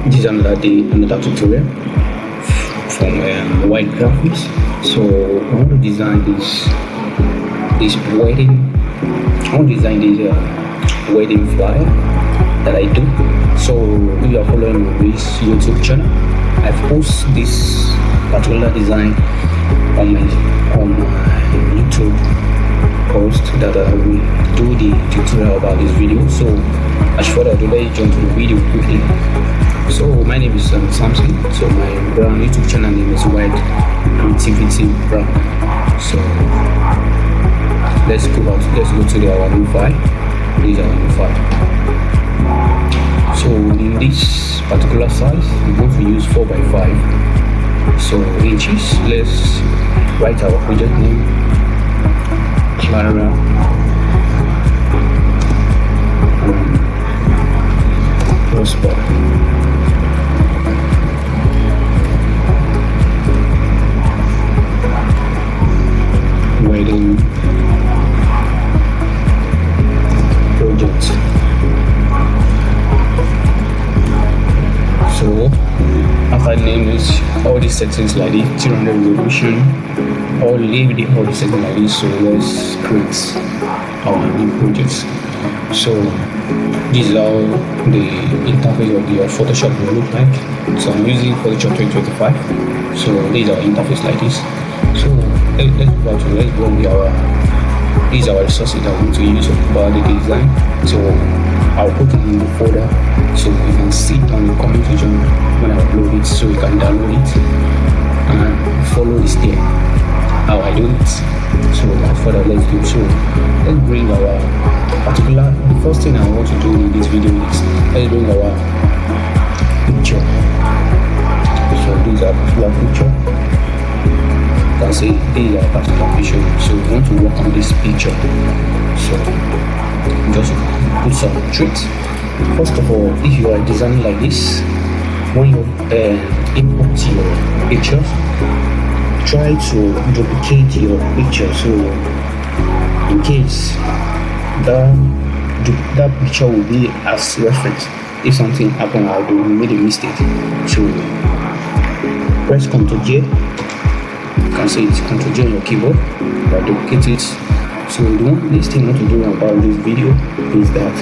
This is another tutorial from white graphics. So I want to design this wedding. I want to design this wedding flyer that I do. So if you are following this YouTube channel, I've posted this particular design on my YouTube post that I will do the tutorial about this video. So as further ado, let's jump to the video quickly. So my name is Samson. So my YouTube channel name is White Creativity Brown. So let's go to our new file. This is our new file. So in this particular size, we're going to use 4x5. So inches. Let's write our project name, Clara Prosper. Wedding project. So after name is all these settings like this, 300 resolution, or leave all the settings like this. So let's create our new project. So this is how the interface of the Photoshop will look like. So I'm using Photoshop 2025. So this is our interface like this. So let's go with these are our resources that we need to use for the design. So I'll put it in the folder so you can see it on the comment section when I upload it, so you can download it and follow the step how I do it. So that's what let's do. So let's bring our particular, the first thing I want to do in this video is let's bring our picture. So these are particular picture. You can see these are particular picture. So we want to work on this picture. So just put some tricks. First of all, if you are designing like this, when you import your pictures, try to duplicate your picture. So in case that picture will be as reference if something happened or you made a mistake. So press Ctrl J. You can see it's Ctrl J on your keyboard, but duplicate it. So this thing I want to do about this video is that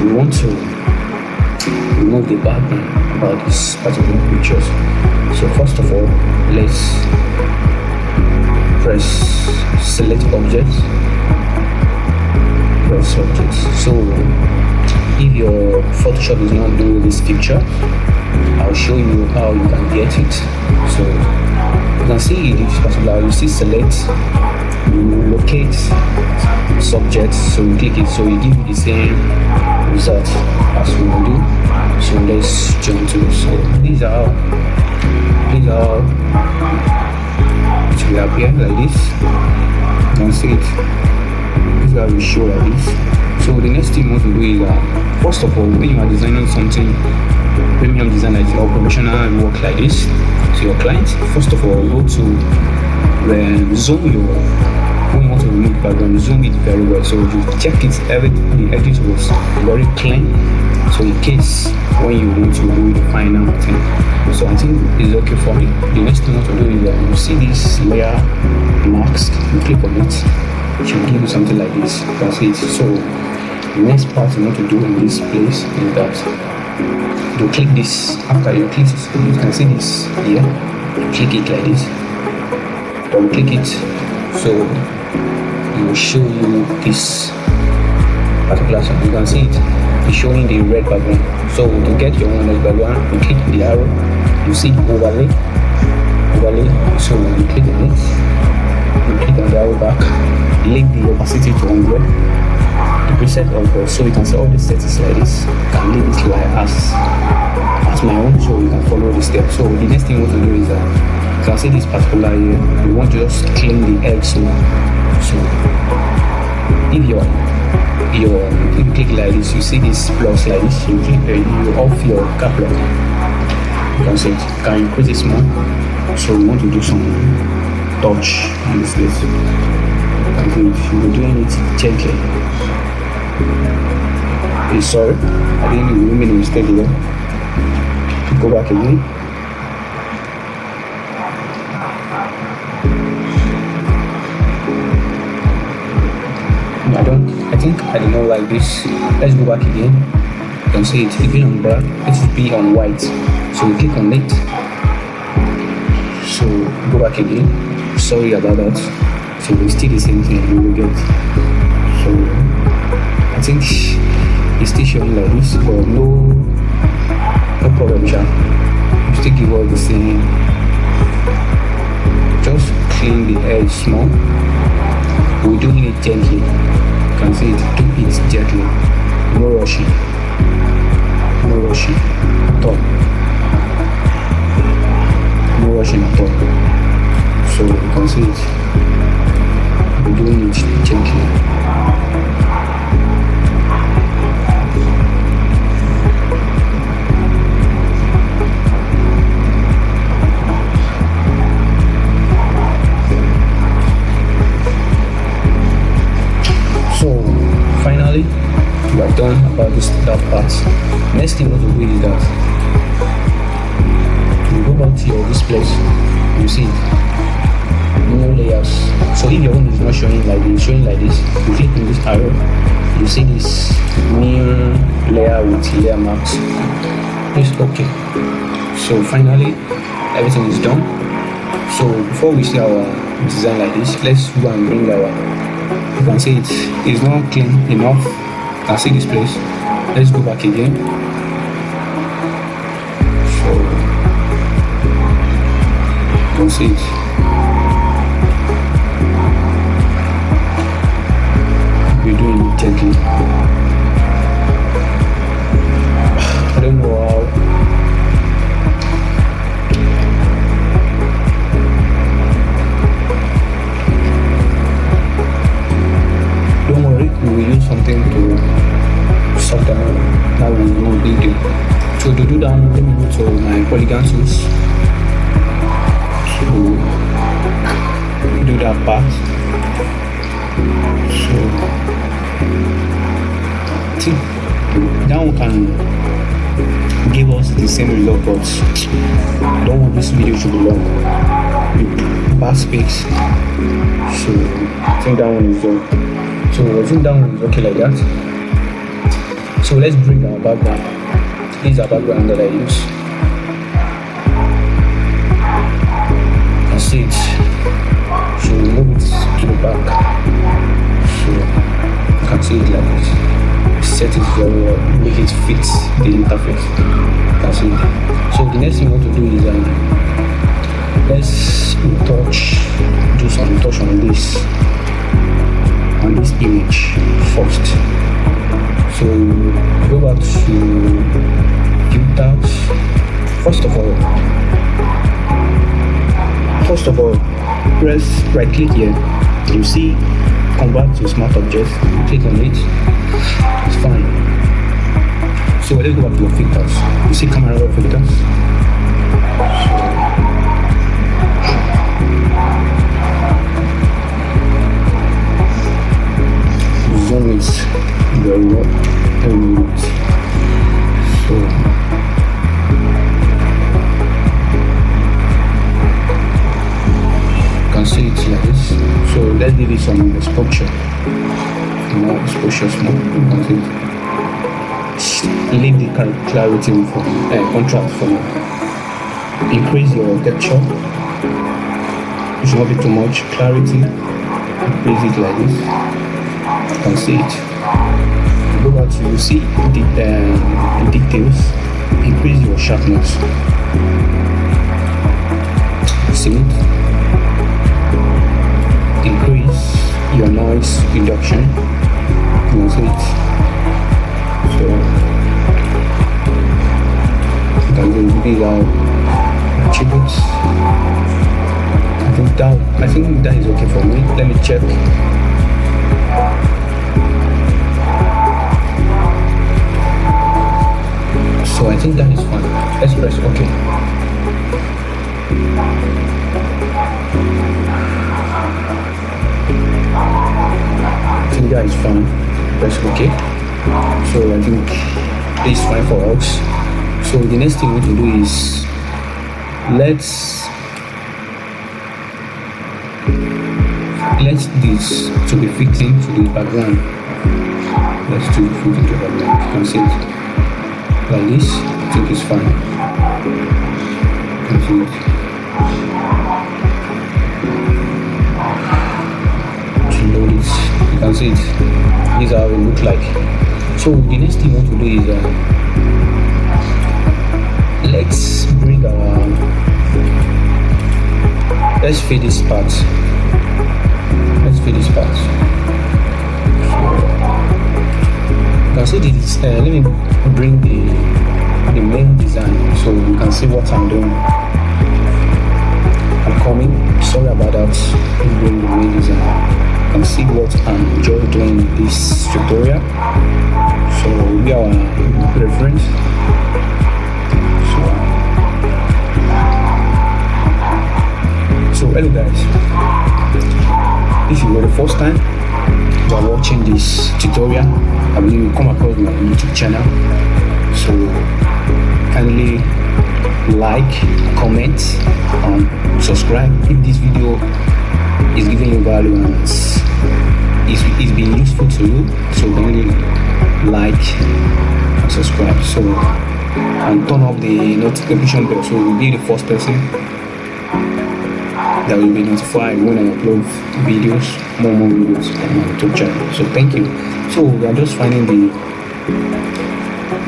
we want to remove the background about this particular pictures. So first of all, let's press select objects. Press objects. So if your Photoshop is not doing this picture, I'll show you how you can get it. So you can see this particular, you see select, you locate subjects, so you click it, so it gives you the same result as we will do. So let's jump to this. So these are it will appear like this. You can see it. This is how we show like this. So the next thing you want to do is first of all, when you are designing something, premium design like or professional work like this to your client, first of all go to zoom your, when you want to remove background, zoom it very well. So you check it, the edges was very clean. So in case when you want to do the final thing, so I think it's okay for me. The next thing I want to do is you see this layer marks, you click on it, it will give you something like this. That's it. So the next part you want to do in this place is that you click this. After you click this, you can see this here. You click it like this. Don't click it. So it will show you this particular song. You can see it. It's showing the red background. So to get your own red background, you click the arrow. You see overlay. So you click on it. You click on the arrow back. Link the opacity to 100. The preset of so you can see all the settings like this. You can leave it like as my own, so you can follow the steps. So the next thing you want to do is that you can see this particular here. You want to just clean the edge. So if you click like this, you see this plus like this, you click you off your cap lock. You can see it. You can increase it more. So we want to do some touch in this place. And if you're doing it gently, Sorry, I didn't make a mistake here. Go back again. I think I do not like this. Let's go back again. You can see it be on black, it should be on white. So we click on it. So go back again. Sorry about that. So we still the same thing we will get. So I think it's still showing like this, but no problem, Sha. You still give all the same. Just clean the edge small. We're doing it gently. You can see it, do it gently. No rushing. No rushing at all. No rushing at all. So you can see it. We're doing it gently. Finally, we are done about that part. Next thing we want to do is that you go back to your displays. You see no layers. So if your one is not showing like this, you click on this arrow, you see this new layer with layer marks. It's okay. So finally, everything is done. So before we see our design like this, let's go and bring our. You can see it is not clean enough. You can see this place. Let's go back again. So you can see it. We're doing it gently. I don't know how. Don't worry, we will use something to sort down that we will build it. So to do that, let me go to my polygon tools to do that part. So I think that one can give us the same result, but don't want this video to be long with bad space. So I think that one is done. So I think that one is okay like that. So let's bring our background. This is our background that I use. You can see it. So we move it to the back. So you can see it like this. Set it very well, make it fit the interface. You can see it. So the next thing we want to do is let's do some touch on this. On this image first. So go back to filters. First of all, press right click here. You see convert to smart object. Click on it. It's fine. So let's go back to filters. You see camera raw filters. Zoom it very well. So you can see it like this. So let's give it some exposure. More exposure small. You can see it. Leave the clarity for contrast for now. Increase your texture. It should not be too much clarity. Increase it like this. You can see it. Go back to you see the details. Increase your sharpness. See it. Increase your noise reduction. You can see it. So you can do these attributes. I think that is okay for me. Let me check. So I think that is fine. Let's press OK. I think that is fine. press OK. So I think this is fine for us. So the next thing we need to do is let's this to be fitting to the background. Let's do it fit into the background. You can see it like this. I think it's fine. You can see it. To load it, you can see it. This is how it looks like. So the next thing we want to do is let's bring our let's fade this part. Let's fade this part. You can see this. Let me bring the main design so you can see what I'm doing. I'm coming. Sorry about that. Let's bring the main design. You can see what I'm just doing in this tutorial. So we are reference. So hello guys. If you were the first time you are watching this tutorial, I will you come across my YouTube channel. So kindly like, comment, and subscribe if this video is giving you value and it's being useful to you. So kindly like and subscribe. So and turn off the notification bell so you'll be the first person that will be notified when I upload videos, more videos on my YouTube channel. So thank you. So we are just finding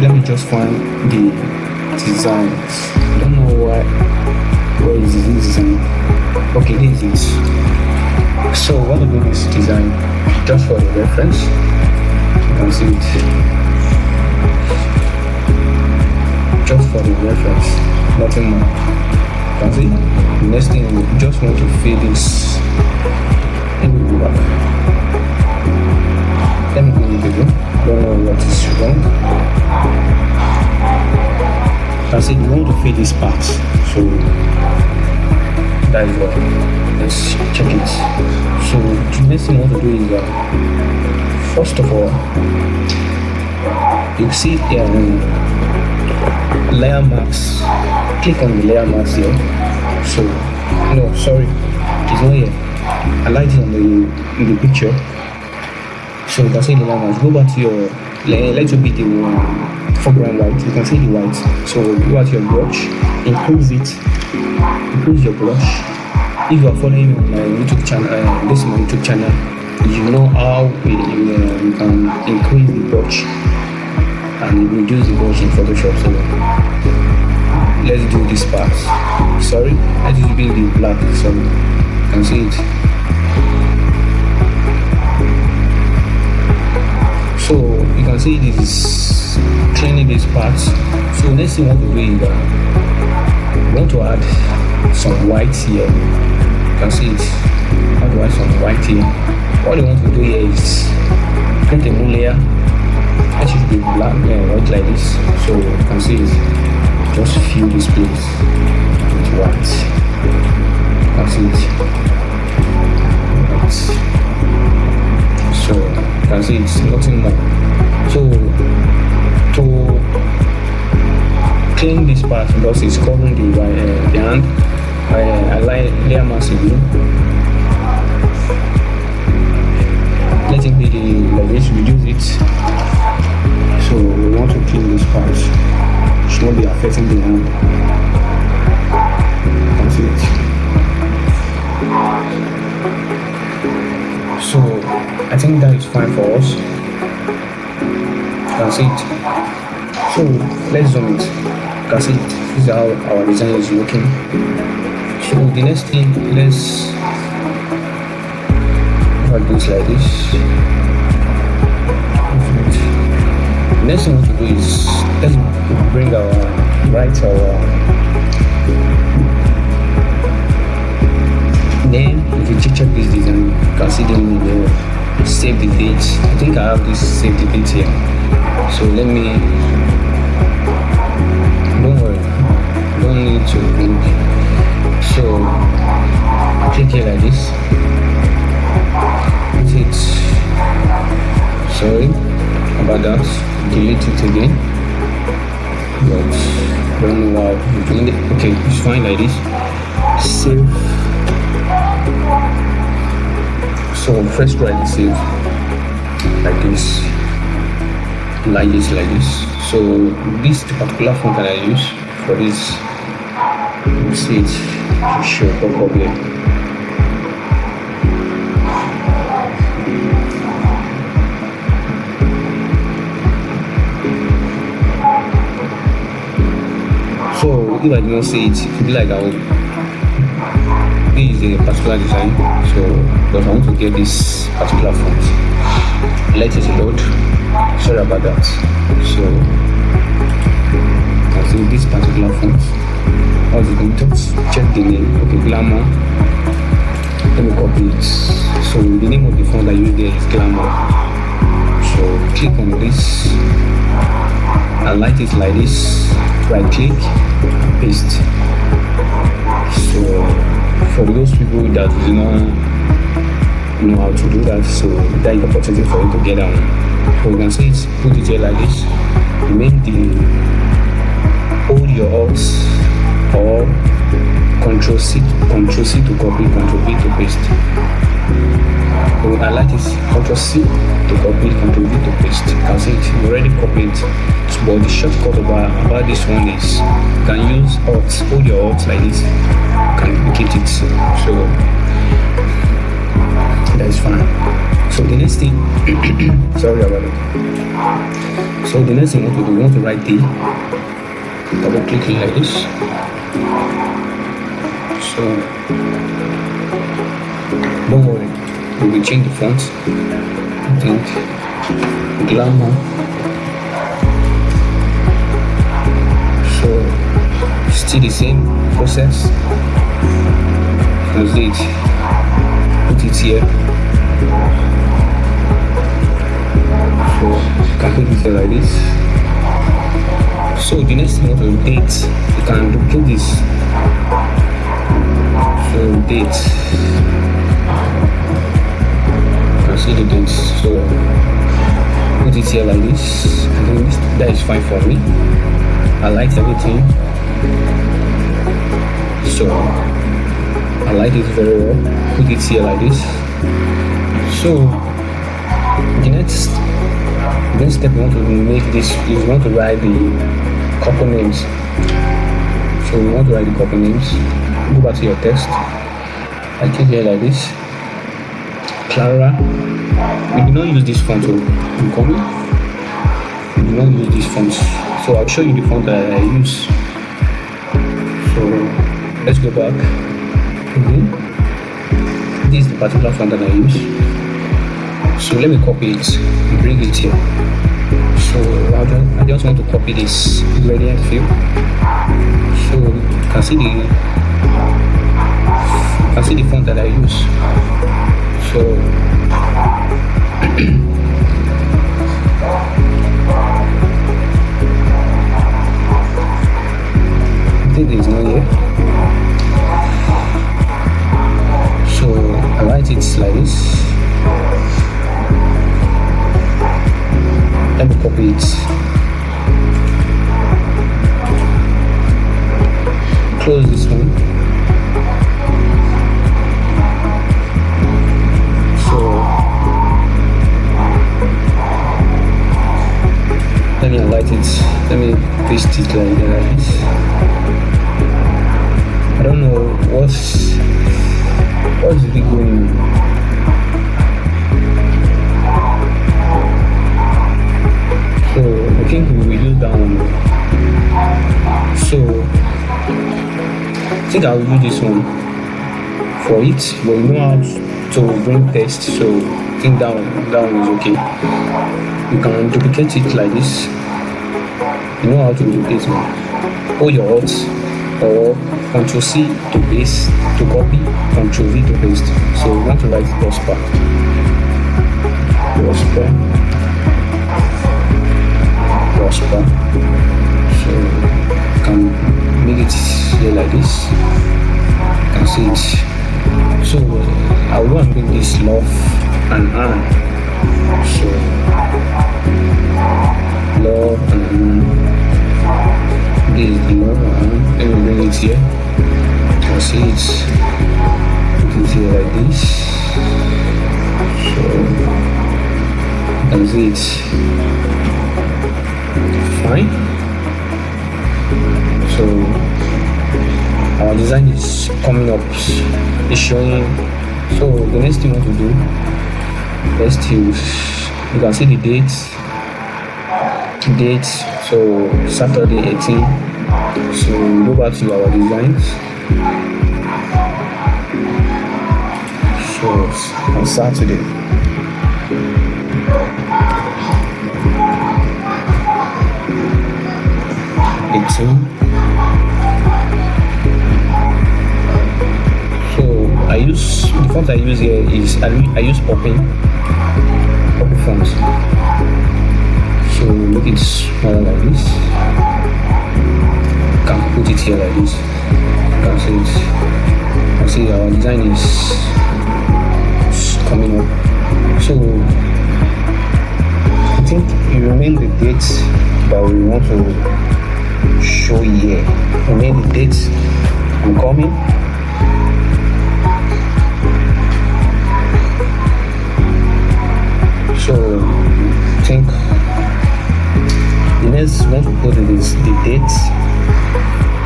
let me just find the designs. I don't know where is this design. Okay, this is it. So what to do this design just for the reference. You can see it. Just for the reference, nothing more. You can see the next thing we just want to fade this. Let me go back. Let me go in the video. Don't know what is wrong. You can see we want to fade this part. So that is what. Let's check it. So the next thing I want to do is first of all, you see layer marks. Click on the layer marks here. So no, sorry, it's not here. I like it in the picture. So you can see the layer marks. Go back to your let you be the foreground white. You can see the white. So go back to your brush, increase it, increase your brush. If you are following me on my YouTube channel, this is my YouTube channel, you know how you can increase the brush and reduce the brush in Photoshop. So let's do this part. Sorry, let's just be the black. So you can see it. So you can see this is cleaning this part. So next thing we want to do is we want to add some white here. You can see it. I want to add some white here. What I want to do here is create a new layer. It should be black and white like this. So you can see it. Just fill this place with white. You can see it. White. So you can see it's nothing more. So to clean this part because it's covering the hand, I layer mask again. Let it be like this, reduce it. So we want to clean this part. It should not be affecting the hand. You can see it. So I think that is fine for us. You can see it. So let's zoom it. You can see it. This is how our design is looking. So the next thing, let's do it like this. Next thing we want to do is let's bring our then if you check this design, you can see them there. Save the date. I think I have this save the date here. So let me, don't worry, don't need to think. So click here like this. That's it. Sorry about that. Delete it again. But I don't know why I'm doing it. Okay, it's fine like this. Save. So first try to save like this. Like this. So this particular font that I use for this, you see it show pop up here. So if I do not see it, it will be like this is a particular design. So but I want to get this particular font. Let it load. Sorry about that. So I see this particular font. How is it going to check the name? Okay, Glamour. Let me copy it. So the name of the font I use there is Glamour. So click on this. I like it like this. Right click, paste. So for those people that do not know how to do that, so that is the opportunity for you to get down. So you can see it, put it here like this. Hold your Alt or Control C to copy, Control V to paste. So I like this Control C to copy, Control V to paste. You can see it, you already copied it. But the shortcut about this one is you can use Alt, hold your Alt like this, you can duplicate it. So that is fine. So the next thing, sorry about it. So the next thing we want to write the double click like this. So don't worry, we will change the font. I think Glamour. So still the same process. As it, put it here. So you can put it here like this. So the next thing you want to date, you can duplicate this. So date. You can see the dates. So put it here like this. That is fine for me. I like everything. So I like it very well. Put it here like this. So the next step we want to make this is we want to write the couple names. So we want to write the couple names. Go back to your text. I click here like this. Clara. We do not use this font to come in. We do not use this font. So I'll show you the font that I use. So let's go back. This is the particular font that I use. So let me copy it and bring it here. So I just want to copy this gradient field. So you can see the font that I use. So I think there is no here. So I write it like this. Let me copy it. Close this one. So let me highlight it. Let me paste it like this. I don't know what's really going on. So I think we will use that one. So I think I will use this one for it, but you know how to bring text, so I think that one is okay. You can duplicate it like this. You know how to duplicate it. Hold your Alt or Ctrl C to paste, to copy, Ctrl V to paste. So we want to write prosper. So you can make it here like this. You can see it. So I will go and make this love and Anne. So here. I'll see it. Put it here like this. So that's it. Fine. So our design is coming up. It's showing. So the next thing we want to do, let's use. You can see the dates. So Saturday 18. So go back to our designs. So on Saturday, so I use the font I use here is I use poppy fonts. So make it smaller like this. You can put it here like this. You can see it. You can see our design is coming up. So I think you remain the dates that we want to show here. Remain the dates I'm coming. So I think the next one to put is the dates.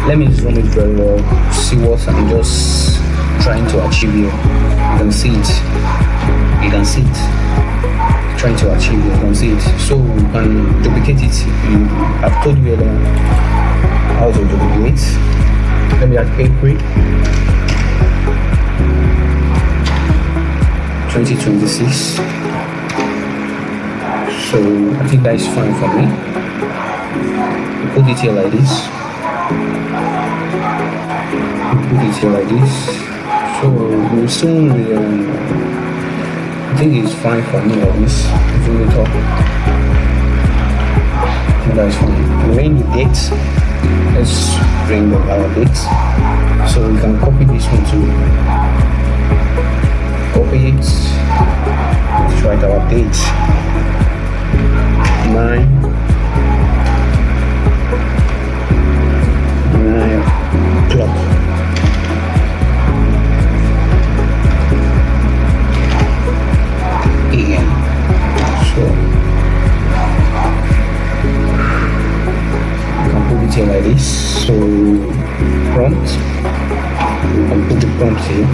Let me zoom it very well, see what I'm just trying to achieve here. You can see it. You can see it. Trying to achieve it. You can see it. So you can duplicate it. I've told you earlier how to duplicate. Let me add April 2026. So I think that is fine for me. Put it here like this. Put it here like this. So we'll soon I think it's fine for me like this. Zoom it up. I think that is fine. Remain the dates. Let's bring up our dates. So we can copy this one too. Copy it. Let's write our dates. 9 o'clock. AM. So you can put it here like this. So prompt. You can put the prompt here.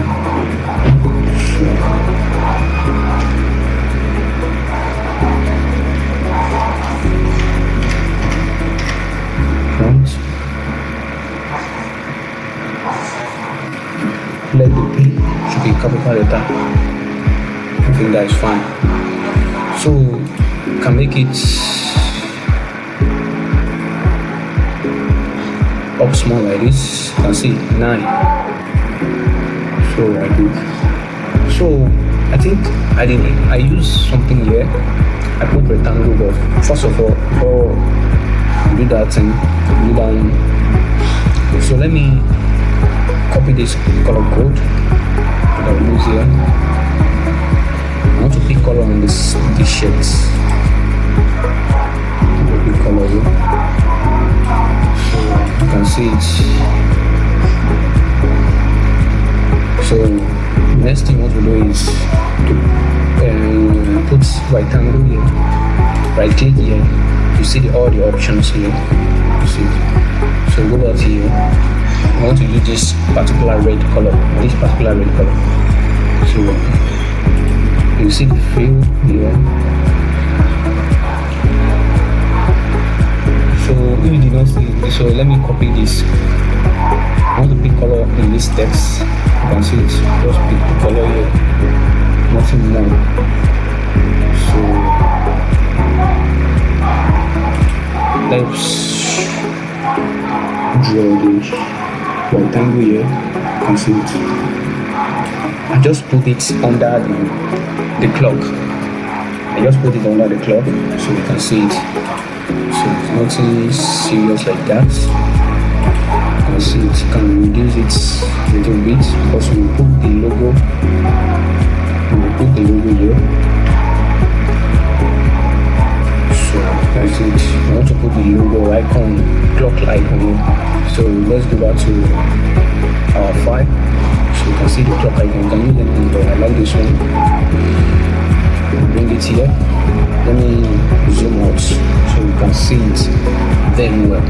Let the P should be capital letter. I think that is fine. So you can make it up small like this. You can see 9. So I do. So I think I use something here. I put rectangle, but first of all, before you do that thing, do that one. So let me copy this color code that I use here. I want to pick color on this shirts. Pick color here. So you can see it. So next thing what we do is to put rectangle here. Right click here. You see all the options here. You see it. So go out here. I want to use this particular red color. So you see the fill here. So if you did not see it, so let me copy this. I want to pick color in this text. You can see it. Just pick the color here. Nothing more. So let's draw this rectangle here. You can see it. I just put it under the clock. I just put it under the clock so you can see it. So it's nothing serious like that. You can see it. You can reduce it a little bit because we put the logo. We will put the logo here. So that's it. I want to put the logo icon, clock icon here. So let's go back to our file. So you can see the clock icon. You can use anything, but I like this one. Bring it here. Let me zoom out so you can see it very well.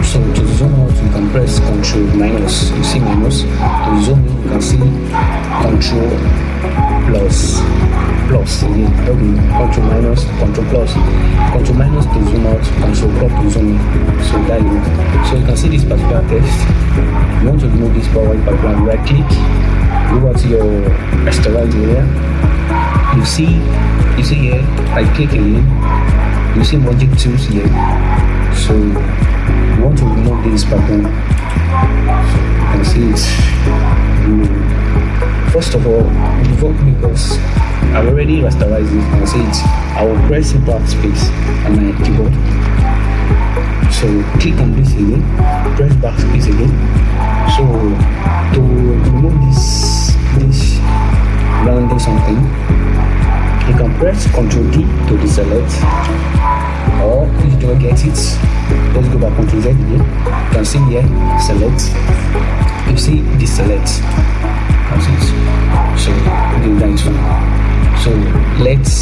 So to zoom out, you can press Ctrl minus. You see minus. To zoom in, you can see Ctrl plus again. Okay, Ctrl minus, Ctrl plus. Ctrl minus to zoom out, Ctrl plus to zoom in. So there you go. So you can see this particular text. You want to remove this PowerPoint background, right click, go over to your rasterize area. You see here, I click again. You see magic tools here. So you want to remove this background. So you can see it. First of all, because I've already rasterized it, and see it, I will press backspace on my keyboard. So click on this again, press backspace again. So to remove this rounding something, you can press Ctrl D to deselect, or if you don't get it, let's go back Ctrl Z again. You can see here, select. You see deselect. That's it. So that is fine. So let's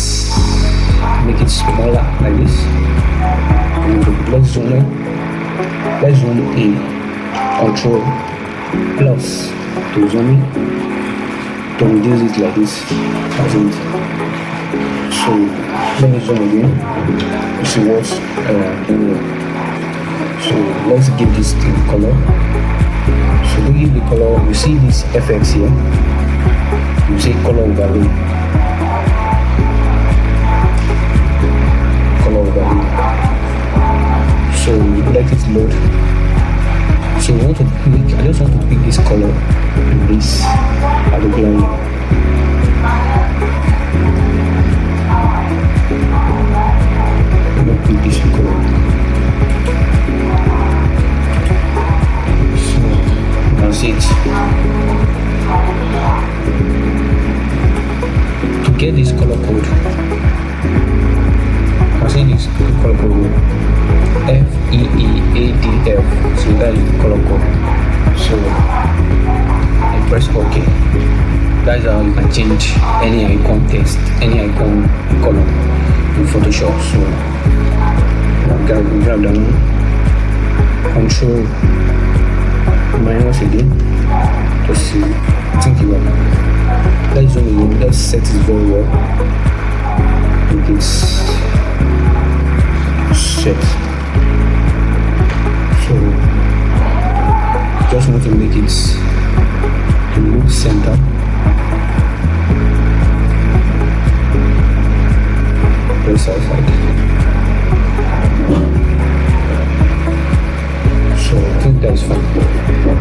make it smaller like this. Let's zoom in. Let's zoom in. Ctrl plus to zoom in. To reduce it like this. That's it. So let me zoom again. You see what? So let's give this thing color. So to give the color, you see this effects here. You see color overlay. Color overlay. So let it load. So I just want to pick this color and this Adobe line. Let me pick this color. So that's it. To get this color code, I see this color code FEEADF. So that is the color code. So I press OK. That's how you can change any icon text, any icon color in Photoshop. So grab that one, Control minus again. Just see, think you are. Let's zoom in. Let's set it very well. With this set. So just want to make it to look center. Press outside. So I think that is fine.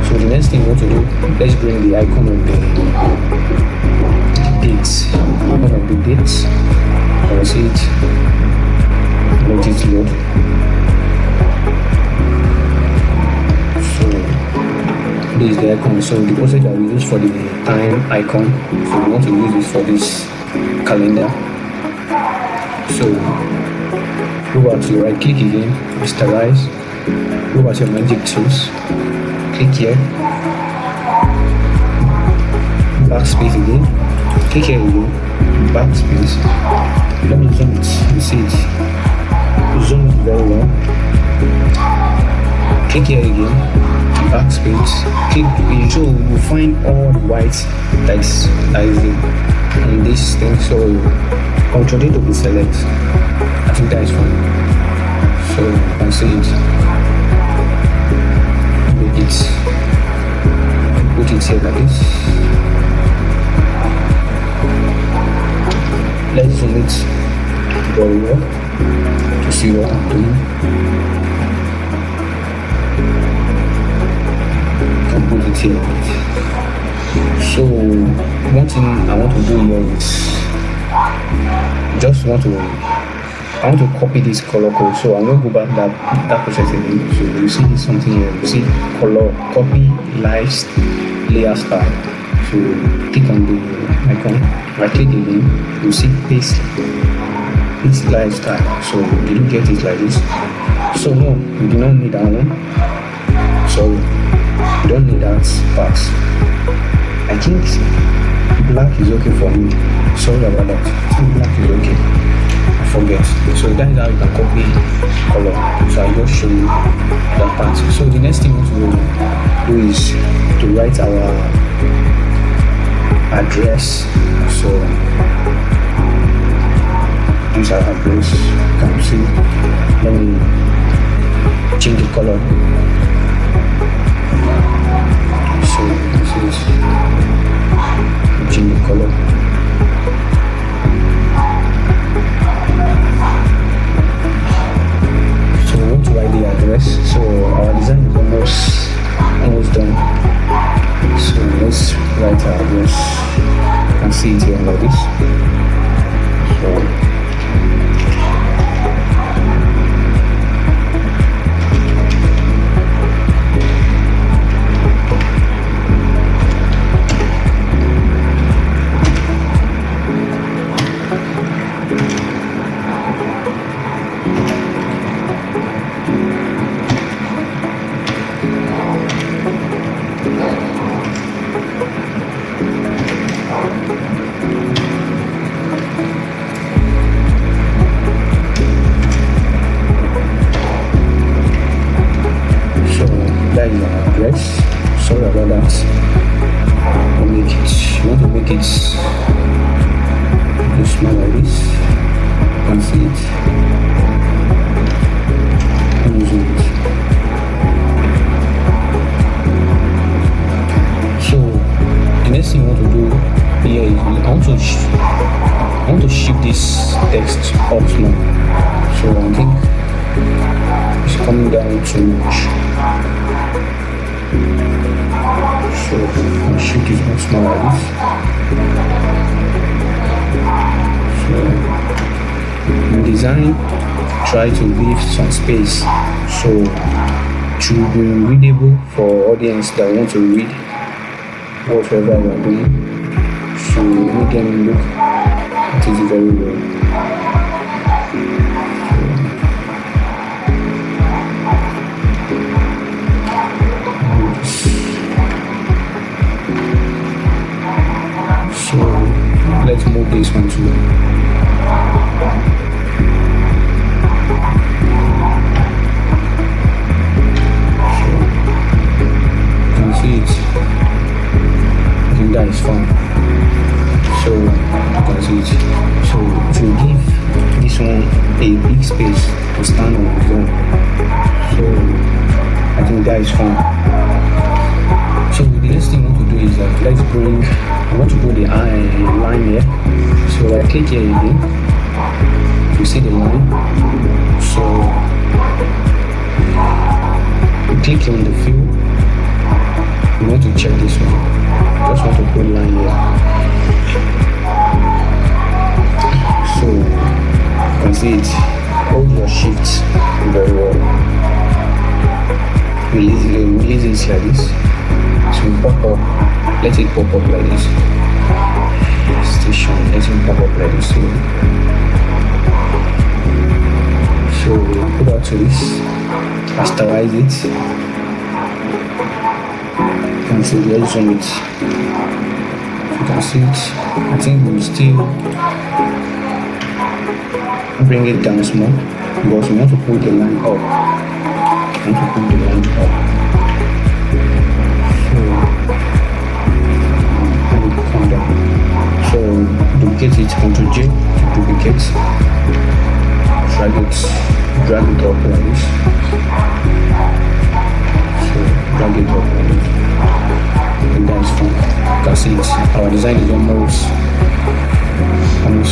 So the next thing we want to do, let's bring the icon of the dates. Icon of the dates. I see it. Let it load. So this is the icon. So the process that we use for the time icon. So we want to use this for this calendar. So go back to right click again, rasterize. Go back to your magic tools. Click here. Backspace again. Click here again. Backspace. Let me zoom it. You see it. Zoom it very well. Click here again. Backspace. Click. So you find all the white text that is in this thing. So Ctrl D to deselect. I think that is fine. So you can see it. Make it. Put it here like this. Let's zoom it very well to see what I'm doing. Can put it here. So one thing I want to do here is I want to copy this color code. So I'm going to go back that process again. So you see this something here. You see color, copy, layer style. So click on the icon, right click again. You see paste lifestyle. So did you get it like this? So no, we do not need that one. Sorry, we don't need that part. I think black is okay for me. Sorry about that. I think black is okay. I forget. So that is how you can copy color. So I'll just show you that part. So the next thing we want to do is to write our address. So use our address. You can see. Let me change the color. So this is change the color. So we want to write the address. So our design is almost done. So let's write our address. You can see it here like this. So that is our address. Sorry about that. You want to make it small like this. You can see it. I'm using it. So the next thing you want to do here is I want to shift this text up now. So I think it's coming down too much. So I'll shift it much more like this. So in design, try to leave some space so to be readable for audience that want to read whatever you are doing. So make them look at it very well. Let's move this one too. So you can see it. I think that is fun. So you can see it. So to give this one a big space to stand on its own. So I think that is fun. So the next thing we want to do is that I want to put the line here. So I click here again. You see the line. So you click on the fill. You want to check this one. Just want to put line here. So you can see it. Hold your shift very well. Release it like this. So pop up, let it pop up like this. Station, let it pop up like this. So go back to this, rasterize it. You can see the edge on it. You can see it. I think we'll still bring it down small because we want to put the line up. We want to put the line up. So duplicate it, Ctrl J to duplicate, drag it up like this. So drag it up like this, and that is fun. You can see it. Our design is almost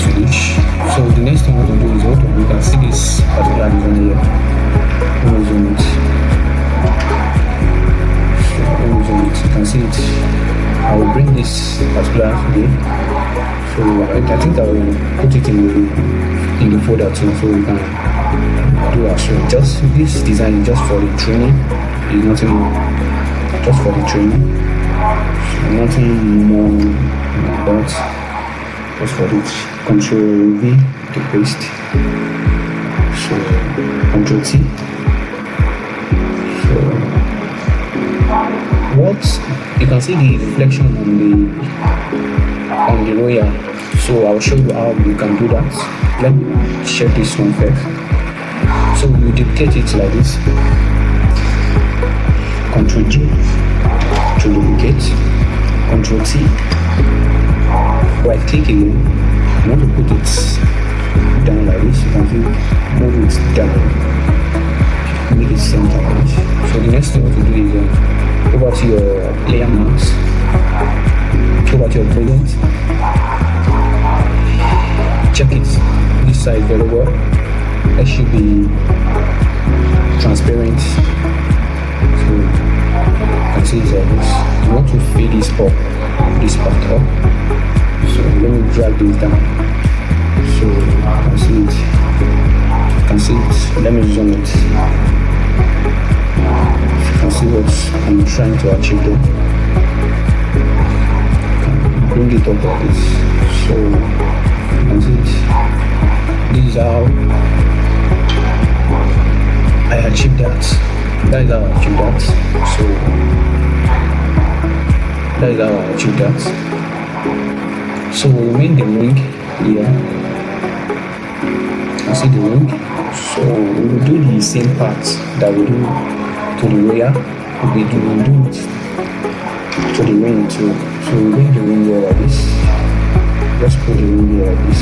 finished. So the next thing we want to do is we can see this particular design here. Let me zoom it. So let me zoom it. You can see it. I will bring this particular today. So I think I will put it in the folder too, so we can do as well. Just this design is just for the training. It's nothing more. Just for the training. So nothing more about. Just for it. Control V to paste. So Control T. what you can see the reflection on the layer. So I'll show you how you can do that. Let me check this one first. So you duplicate it like this. Ctrl G to duplicate. Ctrl T. Right click again. You want to put it down like this. You can see move it down. Make it center. So the next thing you want to do is over to your layer mask. Over to your gradient. Check it this side very well. It should be transparent. So you can see it like this. You want to fade this up, this part up. So let me drag this down. So you can see it. You can see it. Let me zoom it. You can see what I'm trying to achieve there. Bring it up like this. So you can see it. This is how I achieved that. That is how I achieved that. So that is how I achieved that. So we made the wing here. You see the wing. So we will do the same part that we do to the layer. We do it to the wing too. So we bring the wing here like this. Just put the wing here like this.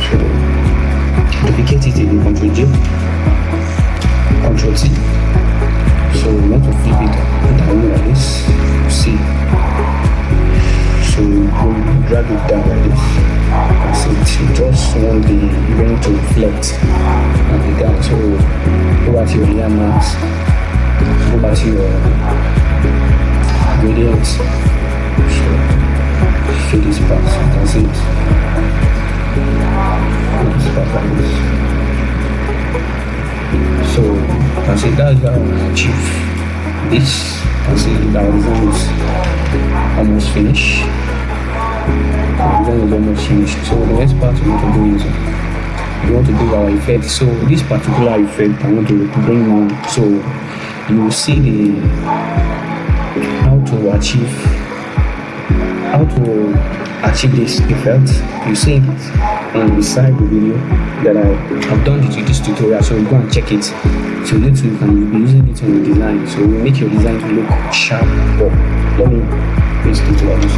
So duplicate it in Ctrl J, Ctrl T. So we want to flip it down like this. See. So we drag it down like this. So you just want the wing to reflect and be down. So over to your layer mask. Go back to your gradient. So fill this part. You can see it. This part like this. So you can see that's how I achieve this. You can see that our design is almost finished. The design is almost finished. So the next part we want to do is we want to do our effect. So this particular effect I want to bring on. So you will see how to achieve this effect. You see it on the side of the video that I've done this tutorial, so you go and check it. So you can be using it on your design. So we make your design look sharp. But let me paste it like this.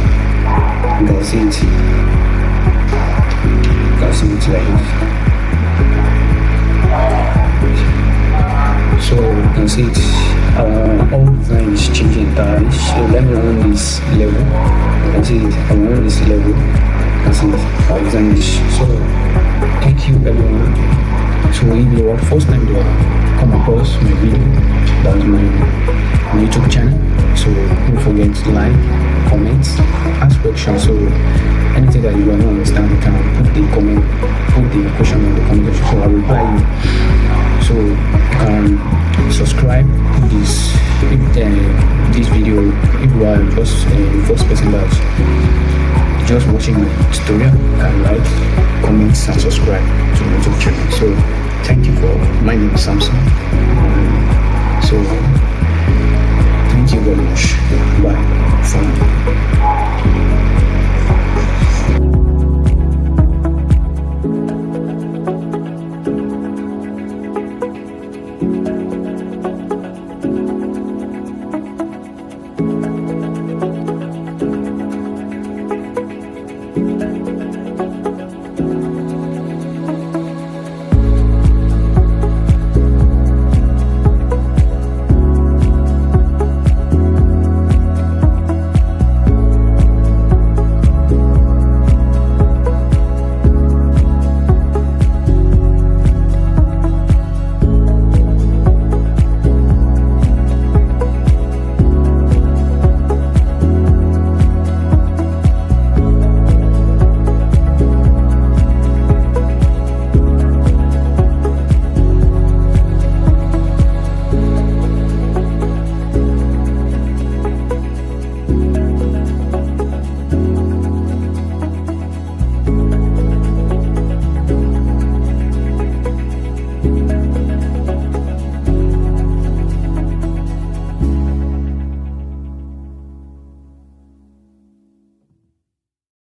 You can see it. You can see it like this. So you can see it. All design is changing entirely. So let me run this level. You can see it. I run this level. You can see it. Our design is. So thank you everyone. So if you are first time to come across my video, that's my YouTube channel. So don't forget to like, comment, ask questions. So anything that you don't understand, you can put the question in the comment section. So I will reply you. So you can subscribe to this video if you are just the first person that's just watching my tutorial. You can like, comment, and subscribe to my YouTube channel. So thank you for my name is Samson. So thank you very much. Bye for now.